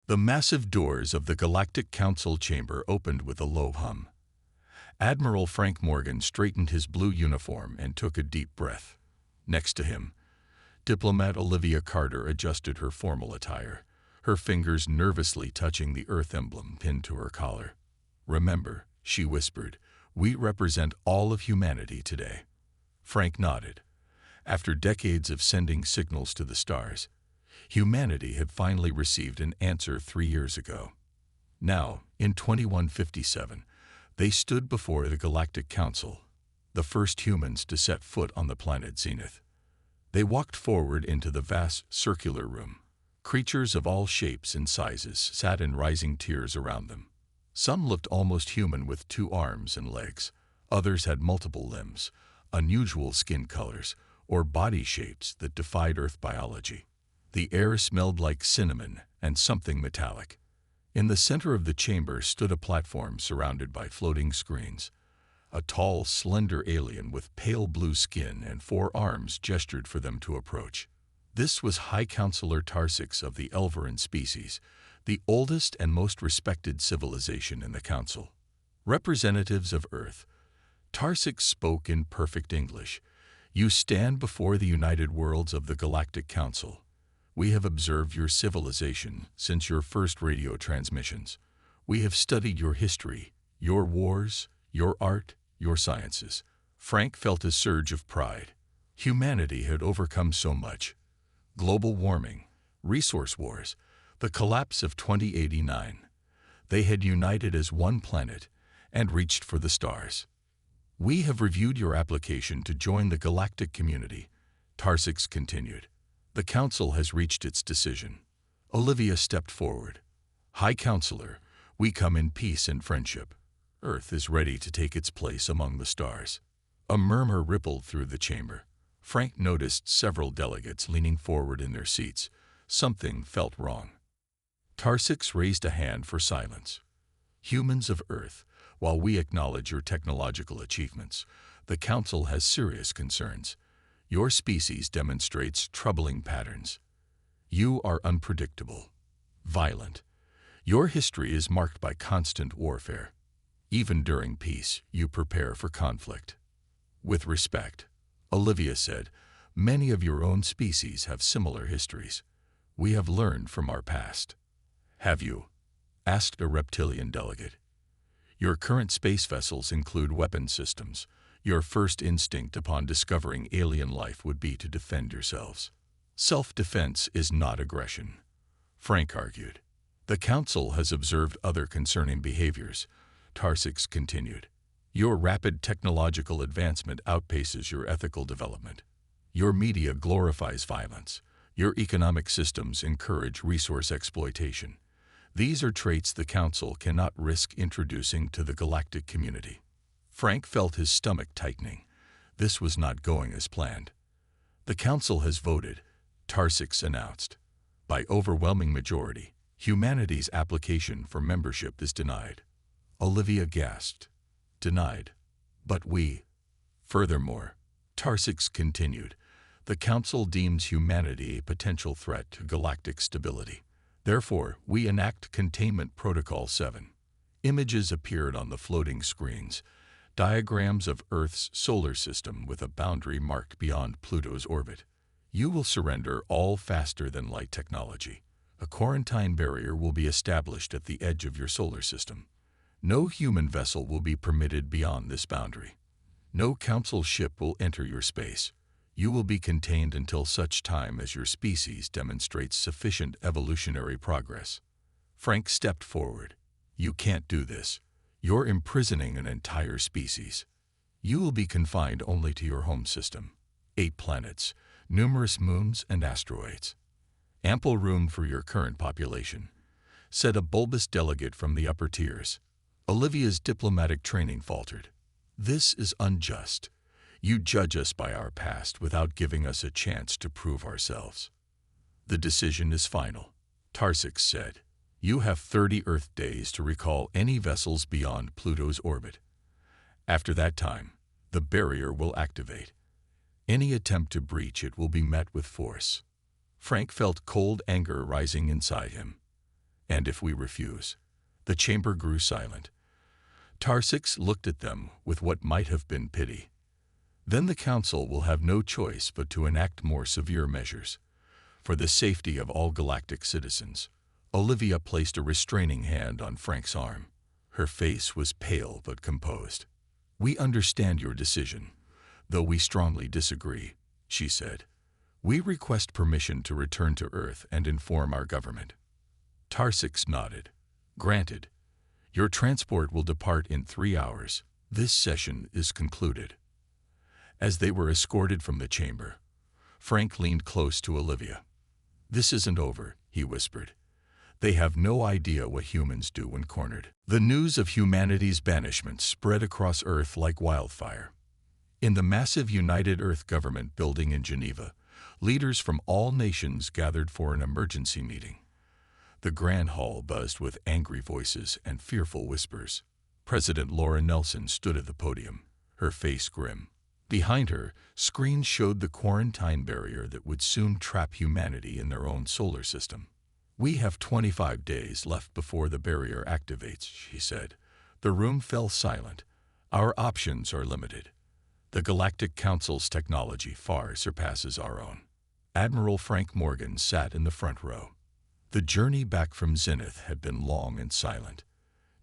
The massive doors of the Galactic Council chamber opened with a low hum. Admiral Frank Morgan straightened his blue uniform and took a deep breath. Next to him, diplomat Olivia Carter adjusted her formal attire, her fingers nervously touching the Earth emblem pinned to her collar. "Remember," she whispered, "we represent all of humanity today." Frank nodded. After decades of sending signals to the stars, humanity had finally received an answer 3 years ago. Now, in 2157, they stood before the Galactic Council, the first humans to set foot on the planet Zenith. They walked forward into the vast circular room. Creatures of all shapes and sizes sat in rising tiers around them. Some looked almost human with 2 arms and legs. Others had multiple limbs, unusual skin colors, or body shapes that defied Earth biology. The air smelled like cinnamon and something metallic. In the center of the chamber stood a platform surrounded by floating screens. A tall, slender alien with pale blue skin and 4 arms gestured for them to approach. This was High Counselor Tarsix of the Elveran species, the oldest and most respected civilization in the Council. "Representatives of Earth," Tarsix spoke in perfect English, "you stand before the united worlds of the Galactic Council. We have observed your civilization since your first radio transmissions. We have studied your history, your wars, your art, your sciences." Frank felt a surge of pride. Humanity had overcome so much. Global warming, resource wars, the collapse of 2089. They had united as one planet and reached for the stars. "We have reviewed your application to join the galactic community," Tarsix continued. "The Council has reached its decision." Olivia stepped forward. "High Counselor, we come in peace and friendship. Earth is ready to take its place among the stars." A murmur rippled through the chamber. Frank noticed several delegates leaning forward in their seats. Something felt wrong. Tarsix raised a hand for silence. "Humans of Earth, while we acknowledge your technological achievements, the Council has serious concerns. Your species demonstrates troubling patterns. You are unpredictable, violent. Your history is marked by constant warfare. Even during peace, you prepare for conflict." "With respect," Olivia said, "many of your own species have similar histories. We have learned from our past." "Have you?" asked a reptilian delegate. "Your current space vessels include weapon systems. Your first instinct upon discovering alien life would be to defend yourselves." "Self-defense is not aggression," Frank argued. "The Council has observed other concerning behaviors," Tarsix continued. "Your rapid technological advancement outpaces your ethical development. Your media glorifies violence. Your economic systems encourage resource exploitation. These are traits the Council cannot risk introducing to the galactic community." Frank felt his stomach tightening. This was not going as planned. "The Council has voted," Tarsix announced. "By overwhelming majority, humanity's application for membership is denied." Olivia gasped. "Denied? But we—" "Furthermore," Tarsix continued, "the Council deems humanity a potential threat to galactic stability. Therefore, we enact Containment Protocol 7. Images appeared on the floating screens, diagrams of Earth's solar system with a boundary marked beyond Pluto's orbit. You will surrender all faster-than-light technology. A quarantine barrier will be established at the edge of your solar system. No human vessel will be permitted beyond this boundary. No Council ship will enter your space. You will be contained until such time as your species demonstrates sufficient evolutionary progress." Frank stepped forward. "You can't do this. You're imprisoning an entire species. You will be confined only to your home system. 8 planets, numerous moons and asteroids. Ample room for your current population," said a bulbous delegate from the upper tiers. Olivia's diplomatic training faltered. "This is unjust. You judge us by our past without giving us a chance to prove ourselves." "The decision is final," Tarsix said. "You have 30 Earth days to recall any vessels beyond Pluto's orbit. After that time, the barrier will activate. Any attempt to breach it will be met with force." Frank felt cold anger rising inside him. And if we refuse? The chamber grew silent. Tarsix looked at them with what might have been pity. Then the council will have no choice but to enact more severe measures. For the safety of all galactic citizens, Olivia placed a restraining hand on Frank's arm. Her face was pale but composed. "We understand your decision, though we strongly disagree," she said. "We request permission to return to Earth and inform our government." Tarsix nodded. "Granted. Your transport will depart in 3 hours. This session is concluded." As they were escorted from the chamber, Frank leaned close to Olivia. "This isn't over," he whispered. "They have no idea what humans do when cornered." The news of humanity's banishment spread across Earth like wildfire. In the massive United Earth Government building in Geneva, leaders from all nations gathered for an emergency meeting. The grand hall buzzed with angry voices and fearful whispers. President Laura Nelson stood at the podium, her face grim. Behind her, screens showed the quarantine barrier that would soon trap humanity in their own solar system. "We have 25 days left before the barrier activates," she said. The room fell silent. "Our options are limited. The Galactic Council's technology far surpasses our own." Admiral Frank Morgan sat in the front row. The journey back from Zenith had been long and silent.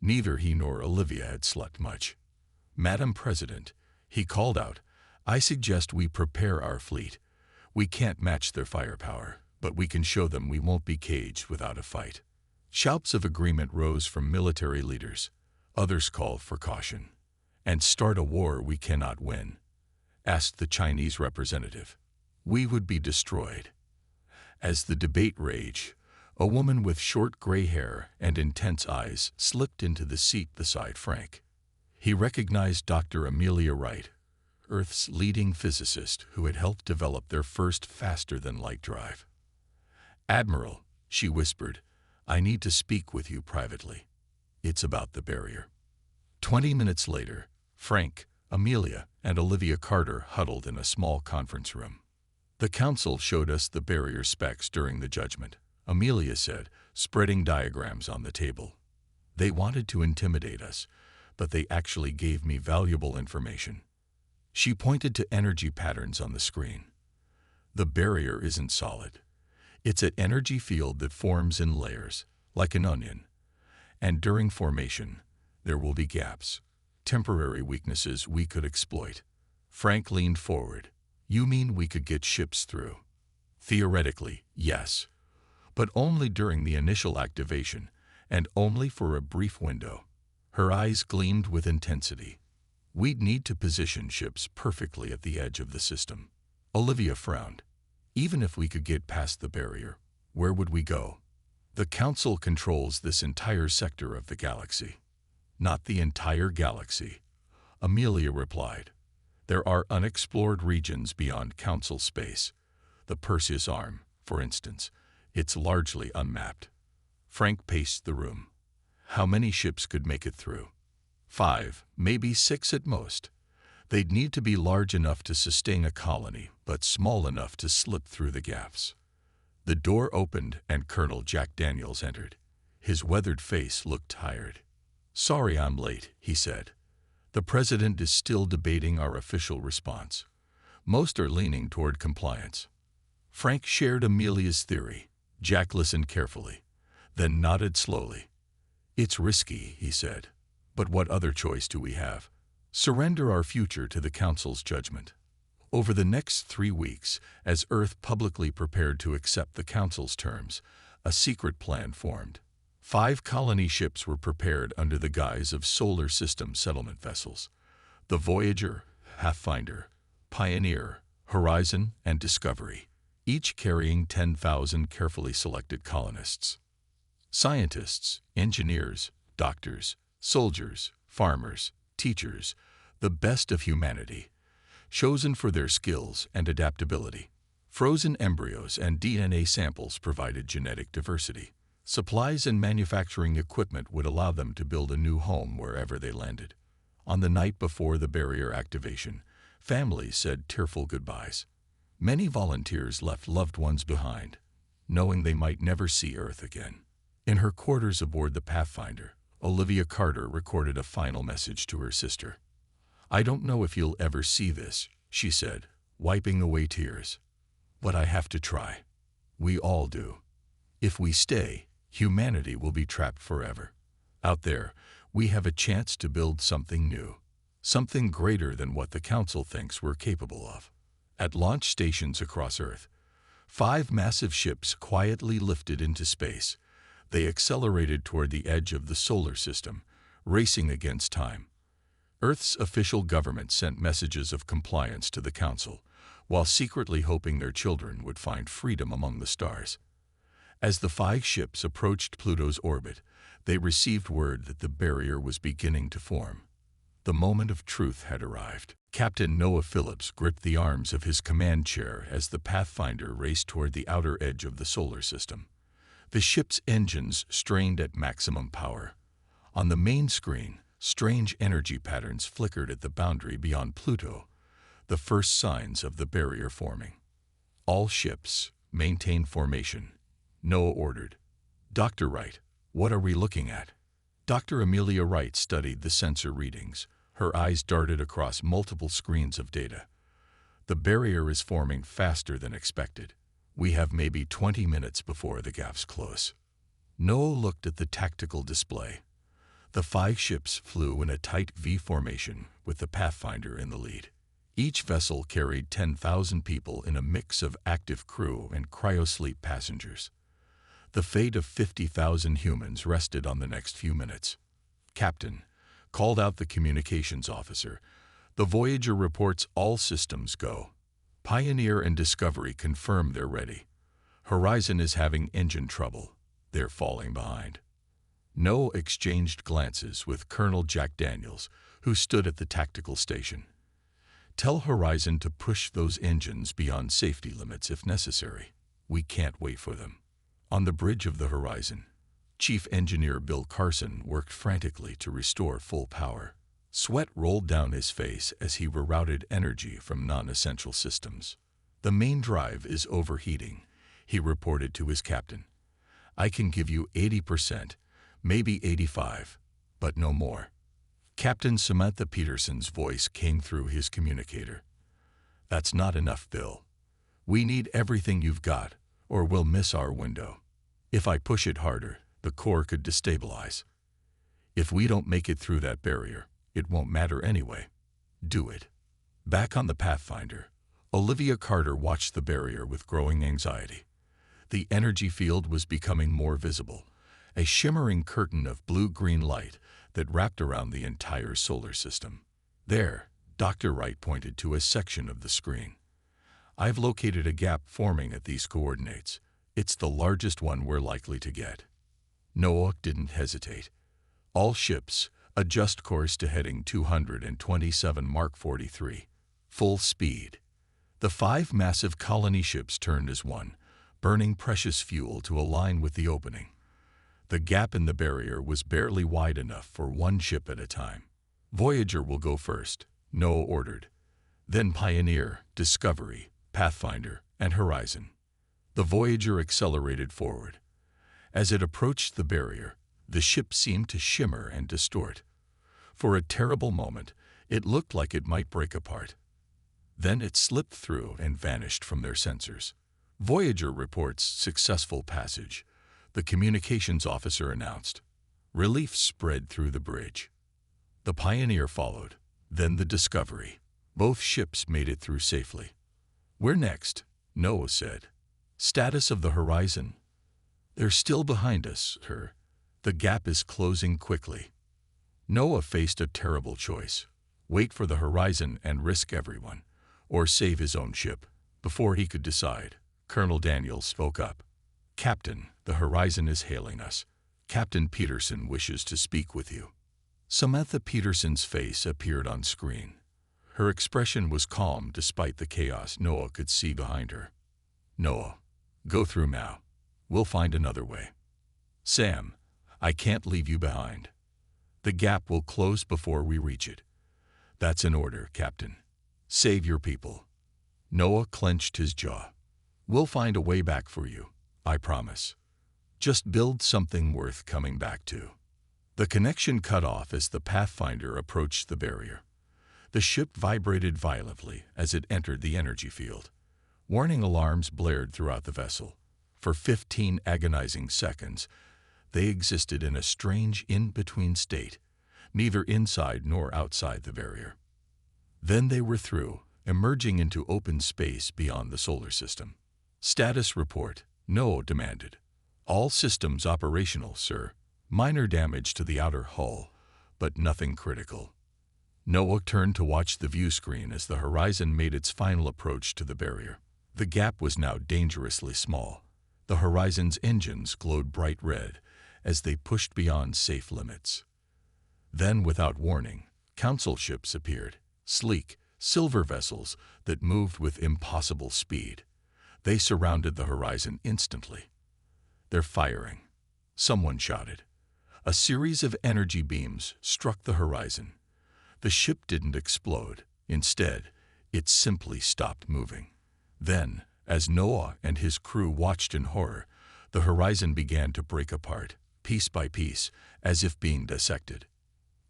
Neither he nor Olivia had slept much. "Madam President," he called out, "I suggest we prepare our fleet. We can't match their firepower, but we can show them we won't be caged without a fight." Shouts of agreement rose from military leaders. Others called for caution. "And start a war we cannot win," asked the Chinese representative. "We would be destroyed." As the debate raged, a woman with short gray hair and intense eyes slipped into the seat beside Frank. He recognized Dr. Amelia Wright, Earth's leading physicist who had helped develop their first faster-than-light drive. "Admiral," she whispered, "I need to speak with you privately. It's about the barrier." 20 minutes later, Frank, Amelia, and Olivia Carter huddled in a small conference room. "The council showed us the barrier specs during the judgment," Amelia said, spreading diagrams on the table. "They wanted to intimidate us, but they actually gave me valuable information." She pointed to energy patterns on the screen. "The barrier isn't solid. It's an energy field that forms in layers, like an onion. And during formation, there will be gaps, temporary weaknesses we could exploit." Frank leaned forward. "You mean we could get ships through?" "Theoretically, yes. But only during the initial activation, and only for a brief window." Her eyes gleamed with intensity. "We'd need to position ships perfectly at the edge of the system." Olivia frowned. "Even if we could get past the barrier, where would we go?" "The Council controls this entire sector of the galaxy." "Not the entire galaxy," Amelia replied. "There are unexplored regions beyond Council space. The Perseus Arm, for instance. It's largely unmapped." Frank paced the room. How many ships could make it through? 5, maybe 6 at most. They'd need to be large enough to sustain a colony, but small enough to slip through the gaps. The door opened and Colonel Jack Daniels entered. His weathered face looked tired. "Sorry I'm late," he said. "The President is still debating our official response. Most are leaning toward compliance." Frank shared Amelia's theory. Jack listened carefully, then nodded slowly. "It's risky," he said. "But what other choice do we have? Surrender our future to the Council's judgment." Over the next 3 weeks, as Earth publicly prepared to accept the Council's terms, a secret plan formed. 5 colony ships were prepared under the guise of solar system settlement vessels: the Voyager, Pathfinder, Pioneer, Horizon, and Discovery, each carrying 10,000 carefully selected colonists. Scientists, engineers, doctors, soldiers, farmers, teachers, the best of humanity, chosen for their skills and adaptability. Frozen embryos and DNA samples provided genetic diversity. Supplies and manufacturing equipment would allow them to build a new home wherever they landed. On the night before the barrier activation, families said tearful goodbyes. Many volunteers left loved ones behind, knowing they might never see Earth again. In her quarters aboard the Pathfinder, Olivia Carter recorded a final message to her sister. "I don't know if you'll ever see this," she said, wiping away tears. "But I have to try. We all do. If we stay, humanity will be trapped forever. Out there, we have a chance to build something new, something greater than what the Council thinks we're capable of." At launch stations across Earth, 5 massive ships quietly lifted into space. They accelerated toward the edge of the solar system, racing against time. Earth's official government sent messages of compliance to the Council, while secretly hoping their children would find freedom among the stars. As the 5 ships approached Pluto's orbit, they received word that the barrier was beginning to form. The moment of truth had arrived. Captain Noah Phillips gripped the arms of his command chair as the Pathfinder raced toward the outer edge of the solar system. The ship's engines strained at maximum power. On the main screen, strange energy patterns flickered at the boundary beyond Pluto, the first signs of the barrier forming. "All ships, maintain formation," Noah ordered. "Dr. Wright, what are we looking at?" Dr. Amelia Wright studied the sensor readings. Her eyes darted across multiple screens of data. "The barrier is forming faster than expected. We have maybe 20 minutes before the gaps close." Noah looked at the tactical display. The 5 ships flew in a tight V formation with the Pathfinder in the lead. Each vessel carried 10,000 people in a mix of active crew and cryosleep passengers. The fate of 50,000 humans rested on the next few minutes. "Captain," called out the communications officer, "the Voyager reports all systems go. Pioneer and Discovery confirm they're ready. Horizon is having engine trouble. They're falling behind." Noah exchanged glances with Colonel Jack Daniels, who stood at the tactical station. "Tell Horizon to push those engines beyond safety limits if necessary. We can't wait for them." On the bridge of the Horizon, Chief Engineer Bill Carson worked frantically to restore full power. Sweat rolled down his face as he rerouted energy from non-essential systems. "The main drive is overheating," he reported to his captain. "I can give you 80%, maybe 85%, but no more." Captain Samantha Peterson's voice came through his communicator. "That's not enough, Bill. We need everything you've got, or we'll miss our window. If I push it harder, the core could destabilize. If we don't make it through that barrier, it won't matter anyway. Do it." Back on the Pathfinder, Olivia Carter watched the barrier with growing anxiety. The energy field was becoming more visible, a shimmering curtain of blue-green light that wrapped around the entire solar system. "There," Dr. Wright pointed to a section of the screen. "I've located a gap forming at these coordinates. It's the largest one we're likely to get." Noah didn't hesitate. "All ships, adjust course to heading 227 Mark 43. Full speed." The 5 massive colony ships turned as one, burning precious fuel to align with the opening. The gap in the barrier was barely wide enough for 1 ship at a time. "Voyager will go first," Noah ordered. "Then Pioneer, Discovery, Pathfinder, and Horizon." The Voyager accelerated forward. As it approached the barrier, the ship seemed to shimmer and distort. For a terrible moment, it looked like it might break apart. Then it slipped through and vanished from their sensors. "Voyager reports successful passage," the communications officer announced. Relief spread through the bridge. The Pioneer followed, then the Discovery. Both ships made it through safely. "We're next," Noah said. "Status of the Horizon?" "They're still behind us, sir. The gap is closing quickly." Noah faced a terrible choice: wait for the Horizon and risk everyone, or save his own ship. Before he could decide, Colonel Daniels spoke up. "Captain, the Horizon is hailing us. Captain Peterson wishes to speak with you." Samantha Peterson's face appeared on screen. Her expression was calm despite the chaos Noah could see behind her. "Noah, go through now. We'll find another way." "Sam, I can't leave you behind. The gap will close before we reach it." "That's an order, Captain. Save your people." Noah clenched his jaw. "We'll find a way back for you, I promise." Just build something worth coming back to. The connection cut off as the Pathfinder approached the barrier. The ship vibrated violently as it entered the energy field. Warning alarms blared throughout the vessel. For 15 agonizing seconds, they existed in a strange in-between state, neither inside nor outside the barrier. Then they were through, emerging into open space beyond the solar system. Status report, Noah demanded. All systems operational, sir. Minor damage to the outer hull, but nothing critical. Noah turned to watch the view screen as the horizon made its final approach to the barrier. The gap was now dangerously small. The horizon's engines glowed bright red as they pushed beyond safe limits. Then, without warning, council ships appeared, sleek, silver vessels that moved with impossible speed. They surrounded the horizon instantly. They're firing. Someone shouted. A series of energy beams struck the horizon. The ship didn't explode. Instead, it simply stopped moving. Then, as Noah and his crew watched in horror, the horizon began to break apart, piece by piece, as if being dissected.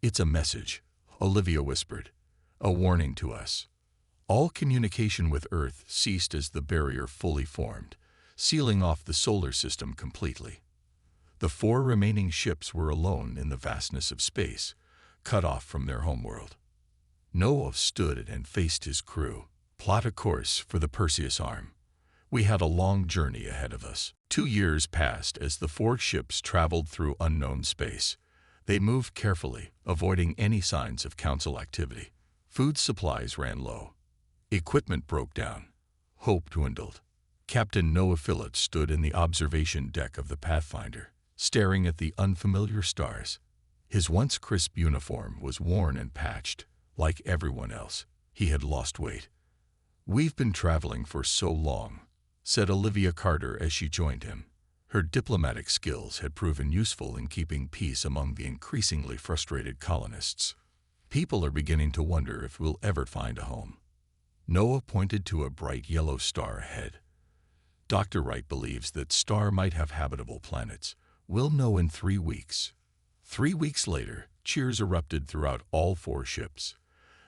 "It's a message," Olivia whispered. "A warning to us." All communication with Earth ceased as the barrier fully formed, sealing off the solar system completely. The 4 remaining ships were alone in the vastness of space, cut off from their homeworld. Noah stood and faced his crew. "Plot a course for the Perseus arm. We had a long journey ahead of us." 2 years passed as the 4 ships traveled through unknown space. They moved carefully, avoiding any signs of council activity. Food supplies ran low. Equipment broke down. Hope dwindled. Captain Noah Phillips stood in the observation deck of the Pathfinder, staring at the unfamiliar stars. His once crisp uniform was worn and patched. Like everyone else, he had lost weight. "We've been traveling for so long," said Olivia Carter as she joined him. Her diplomatic skills had proven useful in keeping peace among the increasingly frustrated colonists. "People are beginning to wonder if we'll ever find a home." Noah pointed to a bright yellow star ahead. "Dr. Wright believes that star might have habitable planets. We'll know in 3 weeks." 3 weeks later, cheers erupted throughout all 4 ships.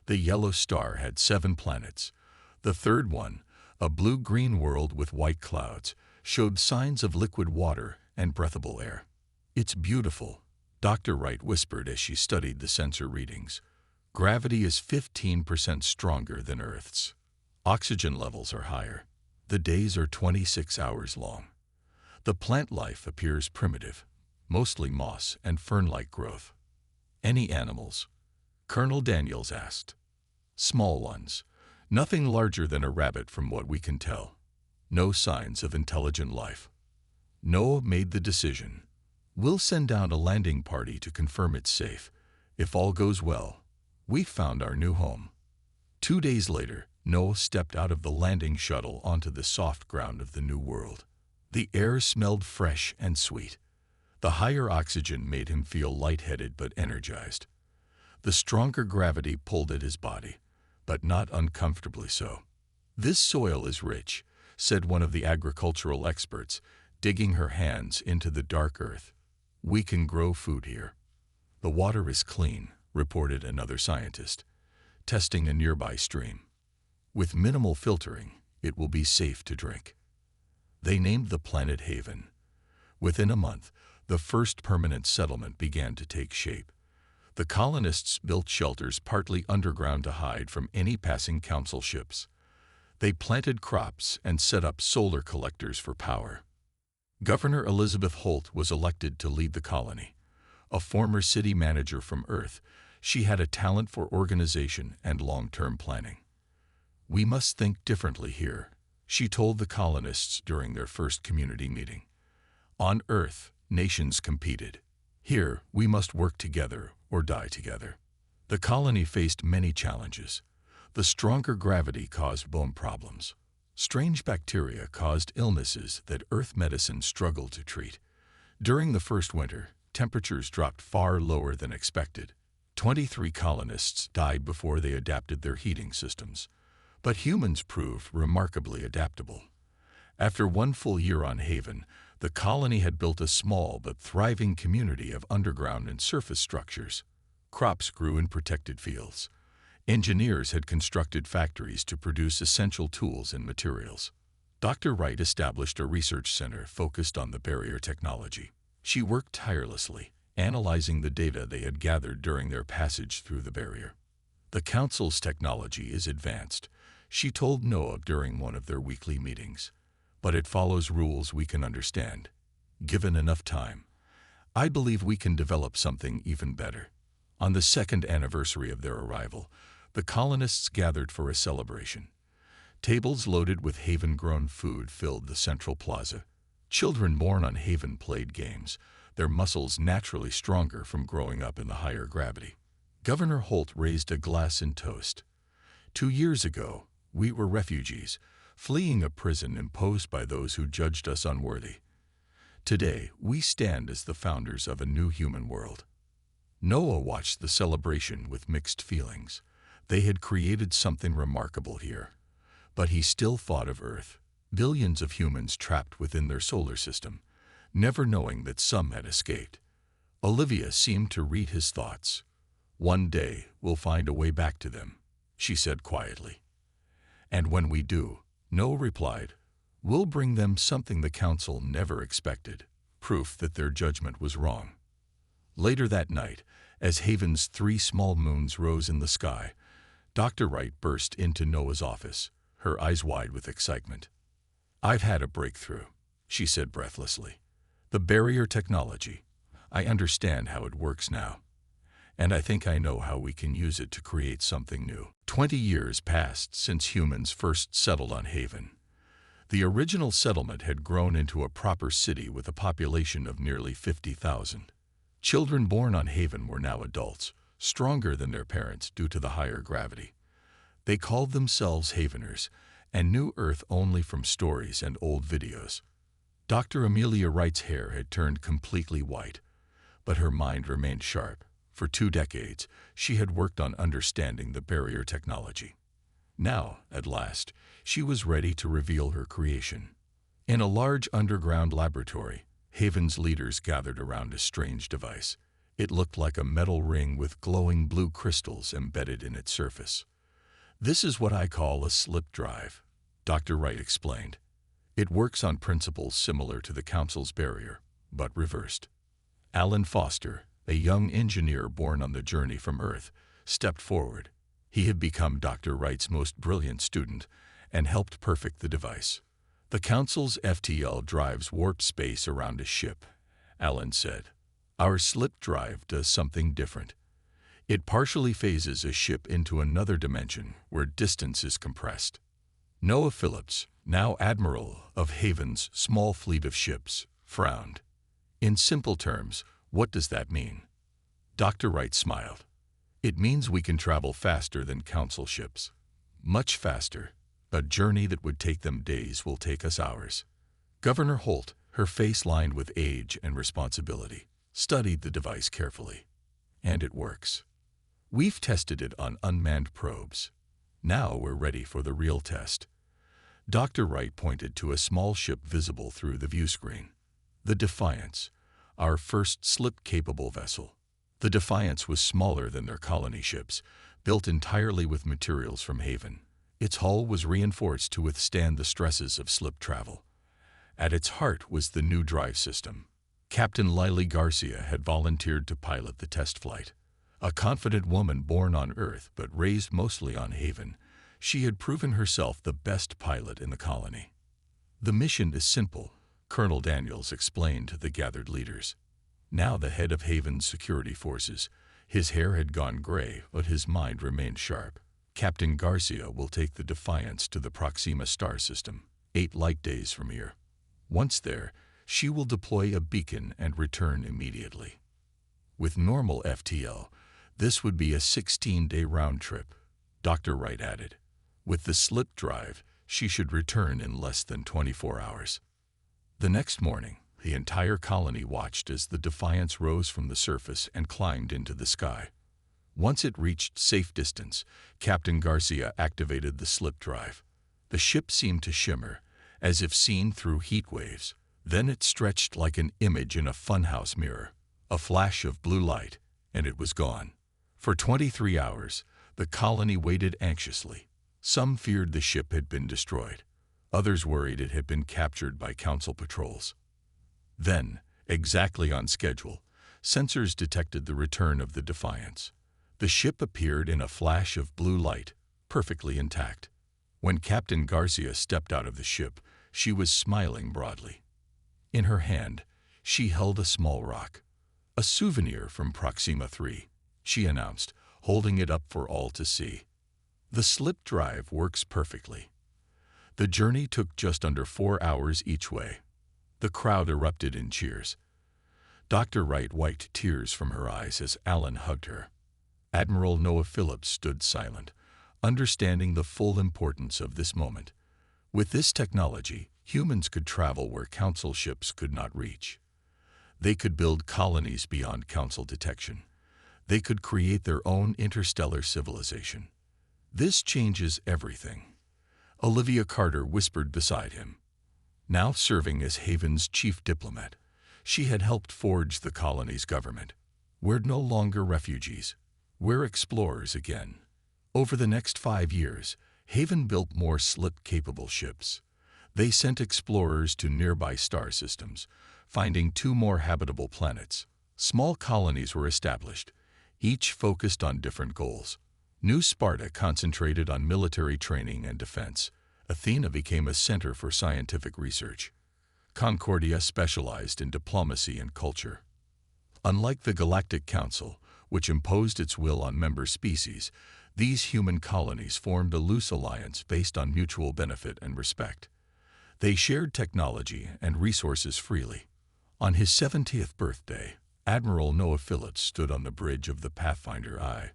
The yellow star had 7 planets. The third one, a blue-green world with white clouds, showed signs of liquid water and breathable air. "It's beautiful," Dr. Wright whispered as she studied the sensor readings. "Gravity is 15% stronger than Earth's. Oxygen levels are higher. The days are 26 hours long. The plant life appears primitive, mostly moss and fern-like growth." "Any animals?" Colonel Daniels asked. "Small ones. Nothing larger than a rabbit from what we can tell. No signs of intelligent life." Noah made the decision. "We'll send down a landing party to confirm it's safe. If all goes well, we've found our new home." 2 days later, Noah stepped out of the landing shuttle onto the soft ground of the new world. The air smelled fresh and sweet. The higher oxygen made him feel lightheaded but energized. The stronger gravity pulled at his body, but not uncomfortably so. "This soil is rich," said one of the agricultural experts, digging her hands into the dark earth. "We can grow food here." "The water is clean," reported another scientist, testing a nearby stream. "With minimal filtering, it will be safe to drink." They named the planet Haven. Within a month, the first permanent settlement began to take shape. The colonists built shelters partly underground to hide from any passing council ships. They planted crops and set up solar collectors for power. Governor Elizabeth Holt was elected to lead the colony. A former city manager from Earth, she had a talent for organization and long-term planning. "We must think differently here," she told the colonists during their first community meeting. "On Earth, nations competed. Here, we must work together or die together." The colony faced many challenges. The stronger gravity caused bone problems. Strange bacteria caused illnesses that Earth medicine struggled to treat. During the first winter, temperatures dropped far lower than expected. 23 colonists died before they adapted their heating systems. But humans proved remarkably adaptable. After 1 full year on Haven, The colony had built a small but thriving community of underground and surface structures. Crops grew in protected fields. Engineers had constructed factories to produce essential tools and materials. Dr. Wright established a research center focused on the barrier technology. She worked tirelessly, analyzing the data they had gathered during their passage through the barrier. The Council's technology is advanced, she told Noah during one of their weekly meetings. But it follows rules we can understand. Given enough time, I believe we can develop something even better. On the second anniversary of their arrival, the colonists gathered for a celebration. Tables loaded with Haven-grown food filled the central plaza. Children born on Haven played games, their muscles naturally stronger from growing up in the higher gravity. Governor Holt raised a glass in toast. 2 years ago, we were refugees, fleeing a prison imposed by those who judged us unworthy. Today, we stand as the founders of a new human world. Noah watched the celebration with mixed feelings. They had created something remarkable here. But he still thought of Earth, billions of humans trapped within their solar system, never knowing that some had escaped. Olivia seemed to read his thoughts. "One day, we'll find a way back to them," she said quietly. "And when we do," Noah replied, "we'll bring them something the Council never expected, proof that their judgment was wrong." Later that night, as Haven's 3 small moons rose in the sky, Dr. Wright burst into Noah's office, her eyes wide with excitement. "I've had a breakthrough," she said breathlessly. "The barrier technology. I understand how it works now. And I think I know how we can use it to create something new." 20 years passed since humans first settled on Haven. The original settlement had grown into a proper city with a population of nearly 50,000. Children born on Haven were now adults, stronger than their parents due to the higher gravity. They called themselves Haveners and knew Earth only from stories and old videos. Dr. Amelia Wright's hair had turned completely white, but her mind remained sharp. For 2 decades, she had worked on understanding the barrier technology. Now, at last, she was ready to reveal her creation. In a large underground laboratory, Haven's leaders gathered around a strange device. It looked like a metal ring with glowing blue crystals embedded in its surface. "This is what I call a slip drive," Dr. Wright explained. "It works on principles similar to the Council's barrier, but reversed." Alan Foster, a young engineer born on the journey from Earth, stepped forward. He had become Dr. Wright's most brilliant student and helped perfect the device. "The Council's FTL drives warp space around a ship," Alan said. "Our slip drive does something different. It partially phases a ship into another dimension where distance is compressed." Noah Phillips, now Admiral of Haven's small fleet of ships, frowned. "In simple terms, what does that mean?" Dr. Wright smiled. "It means we can travel faster than Council ships. Much faster. A journey that would take them days will take us hours." Governor Holt, her face lined with age and responsibility, studied the device carefully. "And it works. We've tested it on unmanned probes. Now we're ready for the real test." Dr. Wright pointed to a small ship visible through the view screen. "The Defiance, our first slip-capable vessel." The Defiance was smaller than their colony ships, built entirely with materials from Haven. Its hull was reinforced to withstand the stresses of slip travel. At its heart was the new drive system. Captain Lily Garcia had volunteered to pilot the test flight. A confident woman born on Earth but raised mostly on Haven, she had proven herself the best pilot in the colony. "The mission is simple," Colonel Daniels explained to the gathered leaders. Now the head of Haven's security forces, his hair had gone gray, but his mind remained sharp. "Captain Garcia will take the Defiance to the Proxima star system, 8 light days from here. Once there, she will deploy a beacon and return immediately. With normal FTL, this would be a 16-day round trip," Dr. Wright added. "With the slip drive, she should return in less than 24 hours. The next morning, the entire colony watched as the Defiance rose from the surface and climbed into the sky. Once it reached safe distance, Captain Garcia activated the slip drive. The ship seemed to shimmer, as if seen through heat waves. Then it stretched like an image in a funhouse mirror, a flash of blue light, and it was gone. For 23 hours, the colony waited anxiously. Some feared the ship had been destroyed. Others worried it had been captured by Council patrols. Then, exactly on schedule, sensors detected the return of the Defiance. The ship appeared in a flash of blue light, perfectly intact. When Captain Garcia stepped out of the ship, she was smiling broadly. In her hand, she held a small rock. "A souvenir from Proxima 3, she announced, holding it up for all to see. "The slip drive works perfectly." The journey took just under 4 hours each way. The crowd erupted in cheers. Dr. Wright wiped tears from her eyes as Alan hugged her. Admiral Noah Phillips stood silent, understanding the full importance of this moment. With this technology, humans could travel where Council ships could not reach. They could build colonies beyond Council detection. They could create their own interstellar civilization. "This changes everything," Olivia Carter whispered beside him. Now serving as Haven's chief diplomat, she had helped forge the colony's government. "We're no longer refugees. We're explorers again." Over the next 5 years, Haven built more slip-capable ships. They sent explorers to nearby star systems, finding 2 more habitable planets. Small colonies were established, each focused on different goals. New Sparta concentrated on military training and defense. Athena became a center for scientific research. Concordia specialized in diplomacy and culture. Unlike the Galactic Council, which imposed its will on member species, these human colonies formed a loose alliance based on mutual benefit and respect. They shared technology and resources freely. On his 70th birthday, Admiral Noah Phillips stood on the bridge of the Pathfinder I,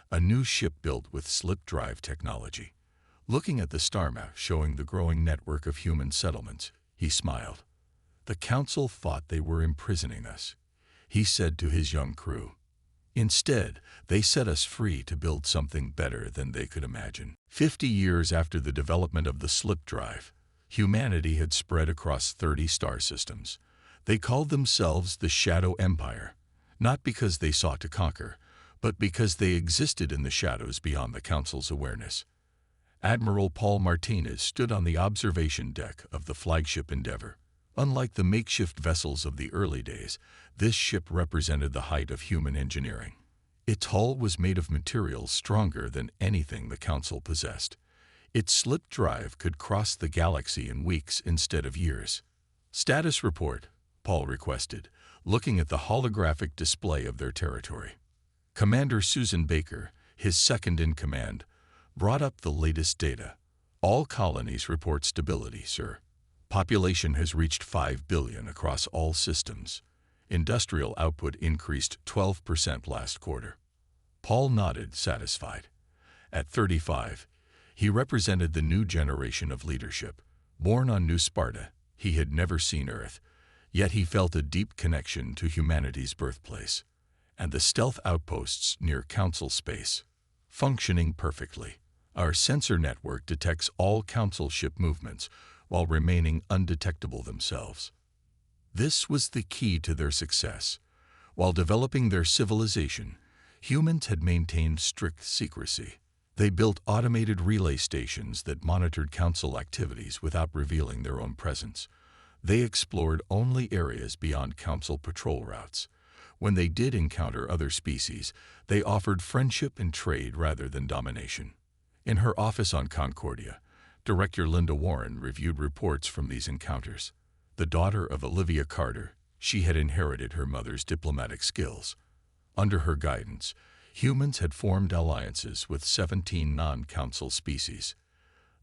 a new ship built with slip drive technology. Looking at the star map showing the growing network of human settlements, he smiled. "The Council thought they were imprisoning us," he said to his young crew. "Instead, they set us free to build something better than they could imagine." 50 years after the development of the slip drive, humanity had spread across 30 star systems. They called themselves the Shadow Empire, not because they sought to conquer, but because they existed in the shadows beyond the Council's awareness. Admiral Paul Martinez stood on the observation deck of the flagship Endeavour. Unlike the makeshift vessels of the early days, this ship represented the height of human engineering. Its hull was made of materials stronger than anything the Council possessed. Its slip drive could cross the galaxy in weeks instead of years. "Status report," Paul requested, looking at the holographic display of their territory. Commander Susan Baker, his second in command, brought up the latest data. "All colonies report stability, sir. Population has reached 5 billion across all systems. Industrial output increased 12% last quarter." Paul nodded, satisfied. At 35, he represented the new generation of leadership. Born on New Sparta, he had never seen Earth, yet he felt a deep connection to humanity's birthplace. And the stealth outposts near Council space, functioning perfectly. Our sensor network detects all Council ship movements while remaining undetectable themselves. This was the key to their success. While developing their civilization, humans had maintained strict secrecy. They built automated relay stations that monitored Council activities without revealing their own presence. They explored only areas beyond Council patrol routes. When they did encounter other species, they offered friendship and trade rather than domination. In her office on Concordia, Director Linda Warren reviewed reports from these encounters. The daughter of Olivia Carter, she had inherited her mother's diplomatic skills. Under her guidance, humans had formed alliances with 17 non-Council species.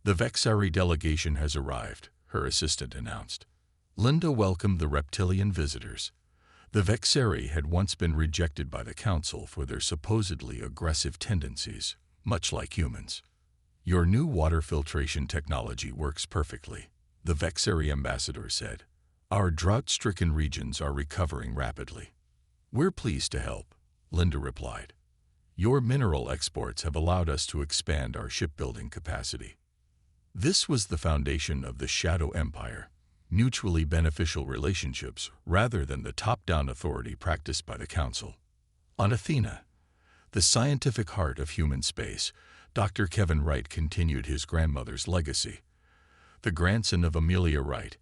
"The Vexari delegation has arrived," her assistant announced. Linda welcomed the reptilian visitors. The Vexari had once been rejected by the Council for their supposedly aggressive tendencies, much like humans. "Your new water filtration technology works perfectly," the Vexari ambassador said. "Our drought-stricken regions are recovering rapidly." "We're pleased to help," Linda replied. "Your mineral exports have allowed us to expand our shipbuilding capacity." This was the foundation of the Shadow Empire, mutually beneficial relationships rather than the top-down authority practiced by the Council. On Athena, the scientific heart of human space, Dr. Kevin Wright continued his grandmother's legacy. The grandson of Amelia Wright,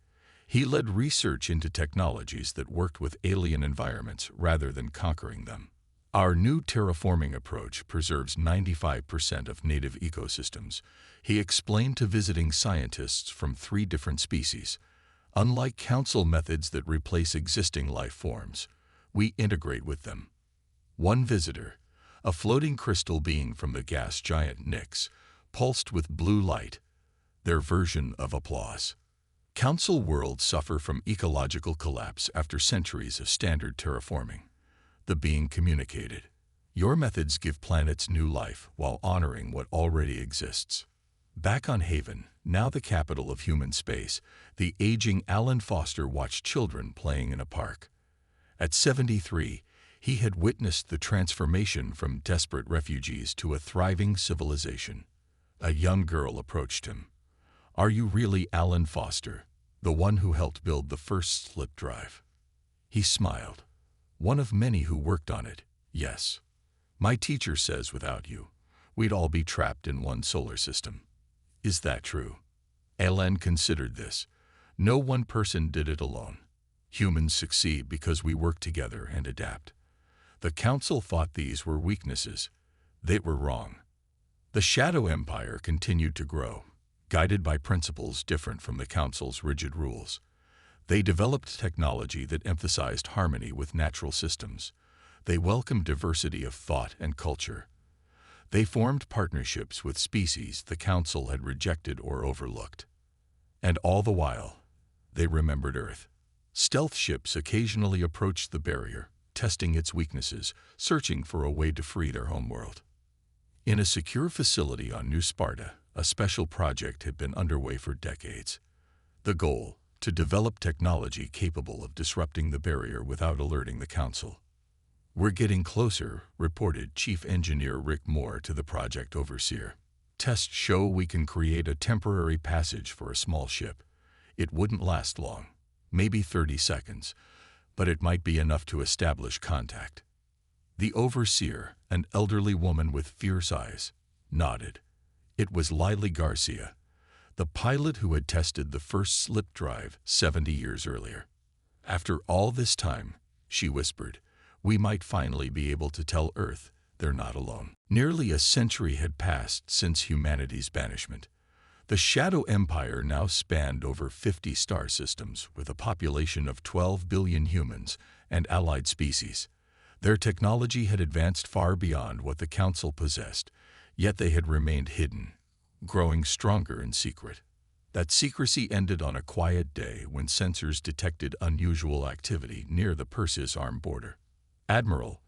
he led research into technologies that worked with alien environments rather than conquering them. Our new terraforming approach preserves 95% of native ecosystems, he explained to visiting scientists from 3 different species. Unlike Council methods that replace existing life forms, we integrate with them. One visitor, a floating crystal being from the gas giant Nix, pulsed with blue light, their version of applause. Council worlds suffer from ecological collapse after centuries of standard terraforming. The being communicated, "Your methods give planets new life while honoring what already exists." Back on Haven, now the capital of human space, the aging Alan Foster watched children playing in a park. At 73, he had witnessed the transformation from desperate refugees to a thriving civilization. A young girl approached him. "Are you really Alan Foster, the one who helped build the first slip drive?" He smiled. "One of many who worked on it, yes. My teacher says without you, we'd all be trapped in one solar system." "Is that true?" Alan considered this. "No one person did it alone. Humans succeed because we work together and adapt." The Council thought these were weaknesses. They were wrong. The Shadow Empire continued to grow, guided by principles different from the Council's rigid rules. They developed technology that emphasized harmony with natural systems. They welcomed diversity of thought and culture. They formed partnerships with species the Council had rejected or overlooked. And all the while, they remembered Earth. Stealth ships occasionally approached the barrier, testing its weaknesses, searching for a way to free their homeworld. In a secure facility on New Sparta, a special project had been underway for decades. The goal, to develop technology capable of disrupting the barrier without alerting the Council. "We're getting closer," reported Chief Engineer Rick Moore to the project overseer. "Tests show we can create a temporary passage for a small ship. It wouldn't last long, maybe 30 seconds, but it might be enough to establish contact." The overseer, an elderly woman with fierce eyes, nodded. It was Lily Garcia, the pilot who had tested the first slip drive 70 years earlier. "After all this time," she whispered, "we might finally be able to tell Earth they're not alone." Nearly a century had passed since humanity's banishment. The Shadow Empire now spanned over 50 star systems with a population of 12 billion humans and allied species. Their technology had advanced far beyond what the Council possessed, yet they had remained hidden, growing stronger in secret. That secrecy ended on a quiet day when sensors detected unusual activity near the Persis-Arm border. "Admiral,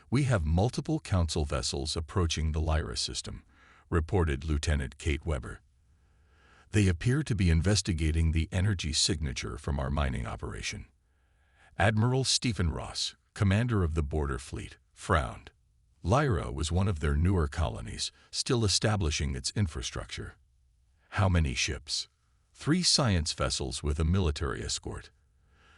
we have multiple Council vessels approaching the Lyra system," reported Lieutenant Kate Weber. "They appear to be investigating the energy signature from our mining operation." Admiral Stephen Ross, commander of the border fleet, frowned. Lyra was one of their newer colonies, still establishing its infrastructure. "How many ships?" "3 science vessels with a military escort.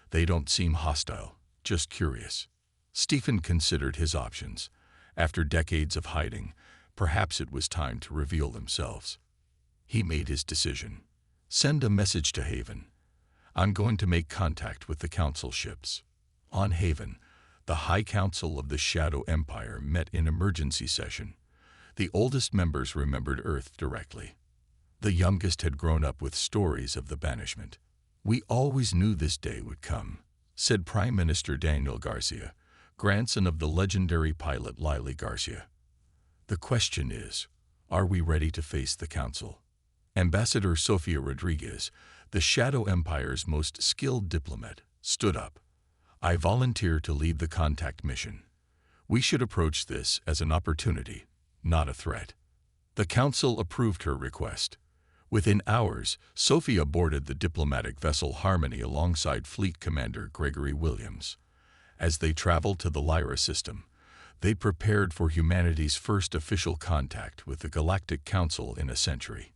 They don't seem hostile, just curious." Stephen considered his options. After decades of hiding, perhaps it was time to reveal themselves. He made his decision. "Send a message to Haven. I'm going to make contact with the Council ships." On Haven, the High Council of the Shadow Empire met in emergency session. The oldest members remembered Earth directly. The youngest had grown up with stories of the banishment. "We always knew this day would come," said Prime Minister Daniel Garcia, grandson of the legendary pilot Lily Garcia. "The question is, are we ready to face the Council?" Ambassador Sofia Rodriguez, the Shadow Empire's most skilled diplomat, stood up. "I volunteer to lead the contact mission. We should approach this as an opportunity, not a threat." The Council approved her request. Within hours, Sophia boarded the diplomatic vessel Harmony alongside Fleet Commander Gregory Williams. As they traveled to the Lyra system, they prepared for humanity's first official contact with the Galactic Council in a century.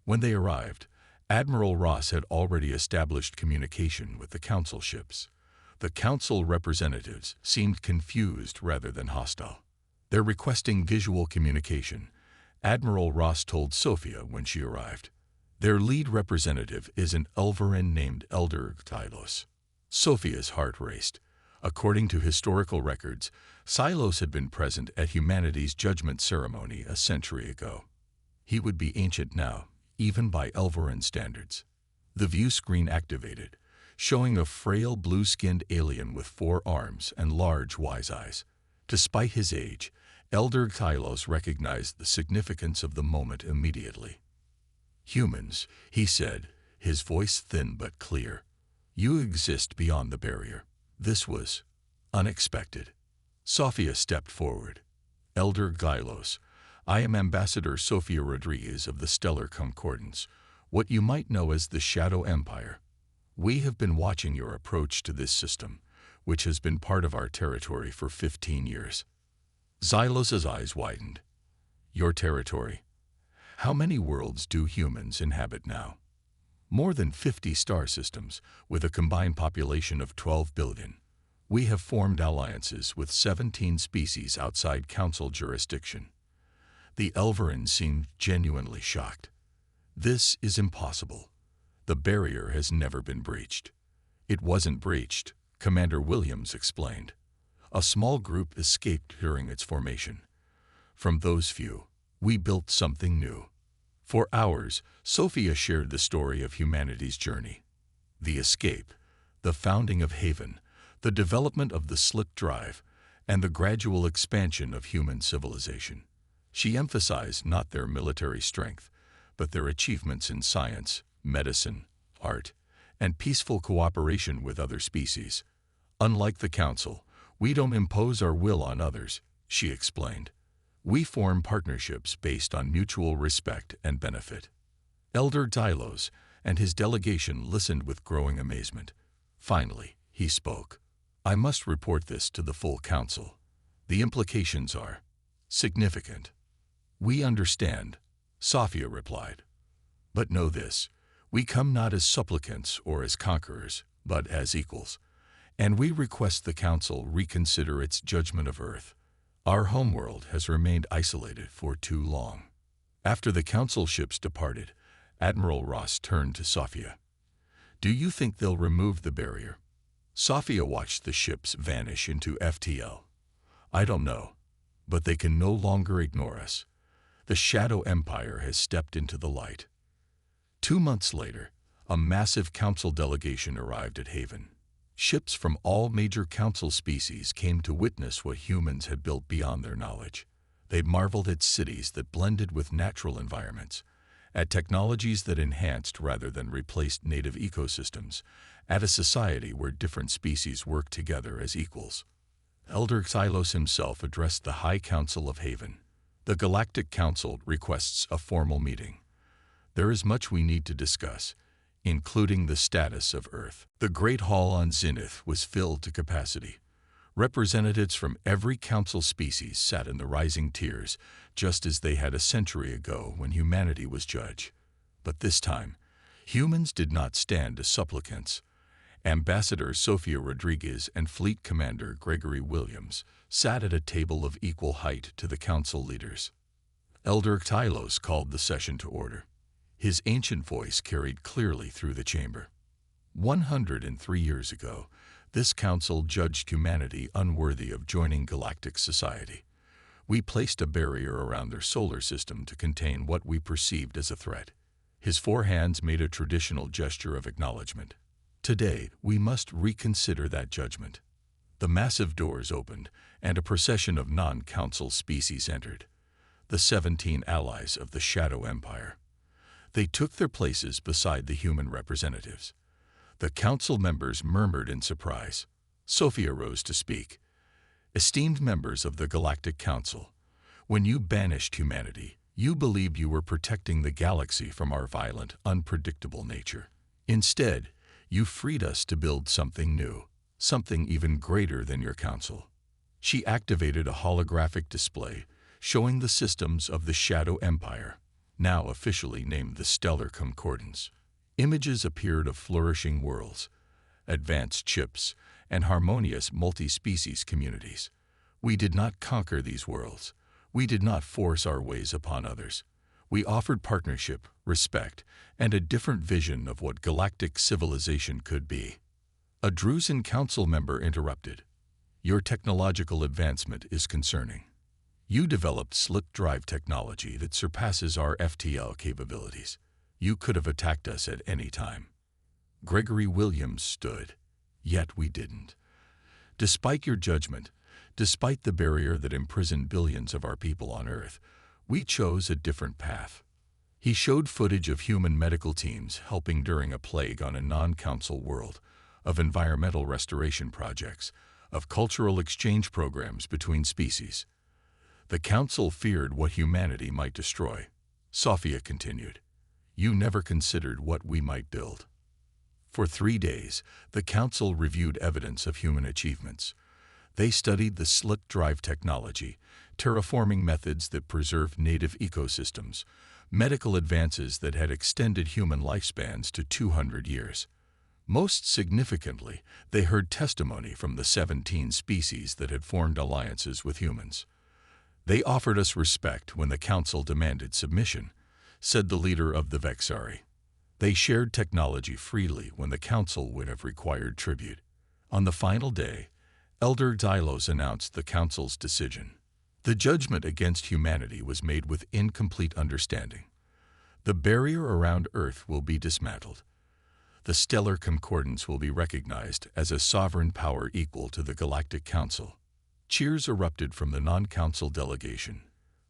When they arrived, Admiral Ross had already established communication with the Council ships. The Council representatives seemed confused rather than hostile. They're requesting visual communication, Admiral Ross told Sophia when she arrived. Their lead representative is an Elverin named Elder Tylos. Sophia's heart raced. According to historical records, Tylos had been present at humanity's judgment ceremony a century ago. He would be ancient now, even by Elverin standards. The view screen activated, showing a frail blue-skinned alien with 4 arms and large wise eyes. Despite his age, Elder Tylos recognized the significance of the moment immediately. "Humans," he said, his voice thin but clear. "You exist beyond the barrier." This was unexpected. Sophia stepped forward. "Elder Tylos, I am Ambassador Sophia Rodriguez of the Stellar Concordance, what you might know as the Shadow Empire. We have been watching your approach to this system, which has been part of our territory for 15 years. Xylos's eyes widened. "Your territory? How many worlds do humans inhabit now?" "More than 50 star systems, with a combined population of 12 billion. We have formed alliances with 17 species outside Council jurisdiction." The Elverin seemed genuinely shocked. "This is impossible. The barrier has never been breached." "It wasn't breached," Commander Williams explained. "A small group escaped during its formation. From those few, we built something new." For hours, Sophia shared the story of humanity's journey. The escape, the founding of Haven, the development of the slip drive, and the gradual expansion of human civilization. She emphasized not their military strength, but their achievements in science, medicine, art, and peaceful cooperation with other species. "Unlike the Council, we don't impose our will on others," she explained. "We form partnerships based on mutual respect and benefit." Elder Tylos and his delegation listened with growing amazement. Finally, he spoke. "I must report this to the full Council. The implications are significant." "We understand," Sophia replied. "But know this, we come not as supplicants or as conquerors, but as equals. And we request the Council reconsider its judgment of Earth. Our homeworld has remained isolated for too long." After the Council ships departed, Admiral Ross turned to Sophia. "Do you think they'll remove the barrier?" Sophia watched the ships vanish into FTL. "I don't know, but they can no longer ignore us. The Shadow Empire has stepped into the light." 2 months later, a massive Council delegation arrived at Haven. Ships from all major Council species came to witness what humans had built beyond their knowledge. They marveled at cities that blended with natural environments, at technologies that enhanced rather than replaced native ecosystems, at a society where different species worked together as equals. Elder Tylos himself addressed the High Council of Haven. "The Galactic Council requests a formal meeting. There is much we need to discuss, including the status of Earth." The Great Hall on Zenith was filled to capacity. Representatives from every Council species sat in the rising tiers, just as they had a century ago when humanity was judge. But this time, humans did not stand as supplicants. Ambassador Sophia Rodriguez and Fleet Commander Gregory Williams sat at a table of equal height to the Council leaders. Elder Tylos called the session to order. His ancient voice carried clearly through the chamber. 103 years ago, this Council judged humanity unworthy of joining galactic society. We placed a barrier around their solar system to contain what we perceived as a threat. His 4 hands made a traditional gesture of acknowledgement. Today, we must reconsider that judgment. The massive doors opened, and a procession of non-Council species entered. The 17 allies of the Shadow Empire. They took their places beside the human representatives. The Council members murmured in surprise. Sophia rose to speak. "Esteemed members of the Galactic Council, when you banished humanity, you believed you were protecting the galaxy from our violent, unpredictable nature. Instead, you freed us to build something new, something even greater than your Council." She activated a holographic display showing the systems of the Shadow Empire, now officially named the Stellar Concordance. Images appeared of flourishing worlds, advanced chips, and harmonious multi-species communities. We did not conquer these worlds. We did not force our ways upon others. We offered partnership, respect, and a different vision of what galactic civilization could be. A Drusen council member interrupted. Your technological advancement is concerning. You developed slip drive technology that surpasses our FTL capabilities. You could have attacked us at any time. Gregory Williams stood. Yet we didn't. Despite your judgment, despite the barrier that imprisoned billions of our people on Earth, we chose a different path. He showed footage of human medical teams helping during a plague on a non-council world, of environmental restoration projects, of cultural exchange programs between species. The council feared what humanity might destroy. Sophia continued. You never considered what we might build. For 3 days, the council reviewed evidence of human achievements. They studied the slip drive technology, terraforming methods that preserved native ecosystems, medical advances that had extended human lifespans to 200 years. Most significantly, they heard testimony from the 17 species that had formed alliances with humans. They offered us respect when the council demanded submission, said the leader of the Vexari. They shared technology freely when the council would have required tribute. On the final day, Elder Xylos announced the council's decision. The judgment against humanity was made with incomplete understanding. The barrier around Earth will be dismantled. The stellar concordance will be recognized as a sovereign power equal to the Galactic Council. Cheers erupted from the non-council delegation.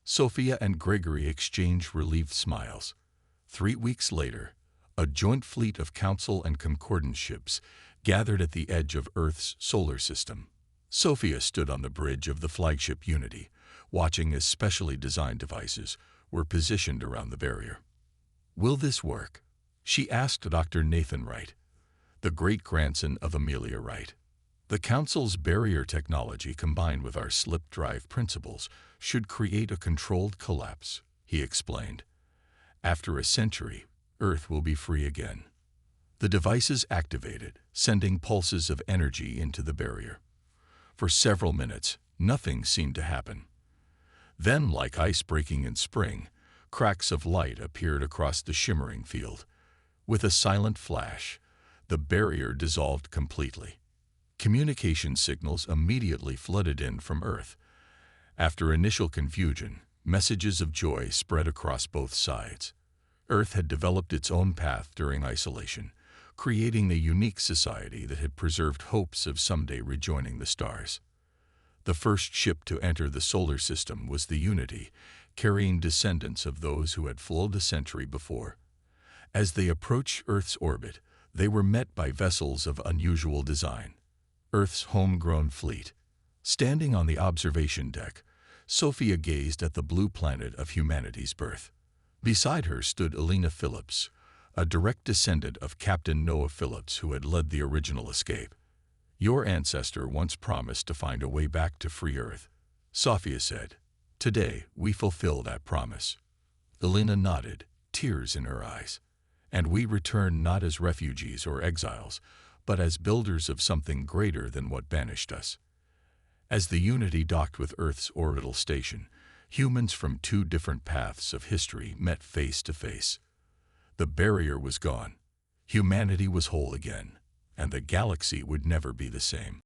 Sophia and Gregory exchanged relieved smiles. 3 weeks later, a joint fleet of council and concordance ships gathered at the edge of Earth's solar system. Sophia stood on the bridge of the flagship Unity, watching as specially designed devices were positioned around the barrier. Will this work? She asked Dr. Nathan Wright, the great-grandson of Amelia Wright. The Council's barrier technology combined with our slip drive principles should create a controlled collapse, he explained. After a century, Earth will be free again. The devices activated, sending pulses of energy into the barrier. For several minutes, nothing seemed to happen. Then, like ice breaking in spring, cracks of light appeared across the shimmering field. With a silent flash, the barrier dissolved completely. Communication signals immediately flooded in from Earth. After initial confusion, messages of joy spread across both sides. Earth had developed its own path during isolation, creating a unique society that had preserved hopes of someday rejoining the stars. The first ship to enter the solar system was the Unity, carrying descendants of those who had flown a century before. As they approached Earth's orbit, they were met by vessels of unusual design. Earth's homegrown fleet. Standing on the observation deck, Sophia gazed at the blue planet of humanity's birth. Beside her stood Elena Phillips, a direct descendant of Captain Noah Phillips who had led the original escape. Your ancestor once promised to find a way back to free Earth, Sophia said. Today, we fulfill that promise. Elena nodded, tears in her eyes. And we return not as refugees or exiles, but as builders of something greater than what banished us. As the Unity docked with Earth's orbital station, humans from 2 different paths of history met face to face. The barrier was gone, humanity was whole again, and the galaxy would never be the same.